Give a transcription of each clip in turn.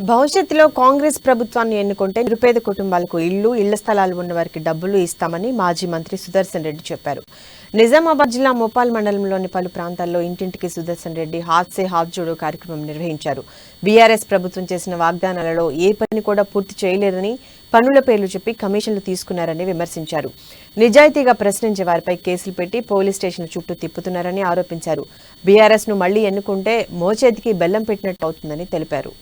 భవిష్యత్తులో కాంగ్రెస్ ప్రభుత్వాన్ని ఎన్నుకుంటే నిరుపేద కుటుంబాలకు ఇళ్ల స్థలాలు ఉన్న వారికి డబ్బులు ఇస్తామని మాజీ మంత్రి సుదర్శన్ రెడ్డి చెప్పారు. నిజామాబాద్ జిల్లా మోపాల్ మండలంలోని పలు ప్రాంతాల్లో ఇంటింటికి సుదర్శన్ రెడ్డి హాత్ సే హాత్ జోడో కార్యక్రమం నిర్వహించారు. బీఆర్ఎస్ ప్రభుత్వం చేసిన వాగ్దానాలలో ఏ పని కూడా పూర్తి చేయలేదని, పనుల పేర్లు చెప్పి కమిషన్లు తీసుకున్నారని విమర్శించారు. నిజాయితీగా ప్రశ్నించే వారిపై కేసులు పెట్టి పోలీస్ స్టేషన్ చుట్టూ తిప్పుతున్నారని ఆరోపించారు. బీఆర్ఎస్ ను మళ్లీ ఎన్నుకుంటే మోచేతికి బెల్లం పెట్టినట్టు అవుతుందని తెలిపారు.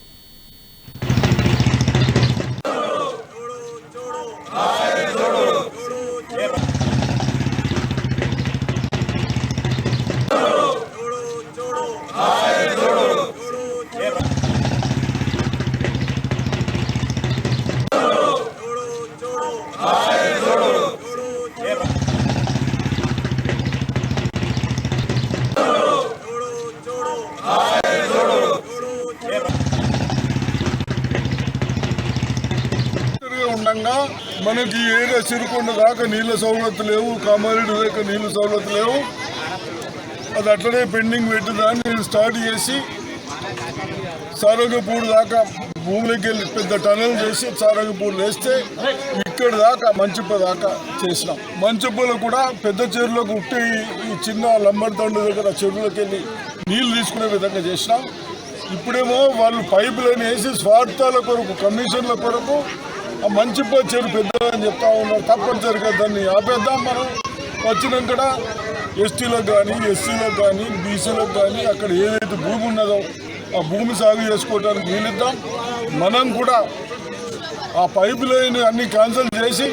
ఉండగా మనకి ఏరియా చిరుకొండ దాకా నీళ్ళ సౌలతులు లేవు, కామారెడ్డి దాకా నీళ్ళ సౌలతులు లేవు. అది అట్లనే పెండింగ్ పెట్టి దాన్ని స్టార్ట్ చేసి సారంగపూడి దాకా భూమిలోకి వెళ్ళి పెద్ద టనల్ చేసి సారంగపూడి వేస్తే ఇక్కడి దాకా మంచిప్ప దాకా చేసినాం. మంచిప్పలో కూడా పెద్ద చెరువులకు ఉట్టి ఈ చిన్న లంబడి తండ్రి దగ్గర చెరువులకు వెళ్ళి నీళ్లు తీసుకునే విధంగా చేసినాం. ఇప్పుడేమో వాళ్ళు పైప్ లైన్ వేసి స్వార్థాల కొరకు, కమిషన్ల కొరకు ఆ మంచిప్ప చెరువు పెద్దగా అని చెప్తా ఉన్నారు. తప్పనిసరిగా దాన్ని ఆపేద్దాం. మనం వచ్చినాక ఎస్టీలకు కానీ, ఎస్సీలకు కానీ, బీసీలకు కానీ అక్కడ ఏదైతే భూమి ఉన్నదో ఆ భూమి సాగు చేసుకోవడానికి వీలిద్దాం. మనం కూడా ఆ పైప్ లైన్ అన్ని క్యాన్సిల్ చేసి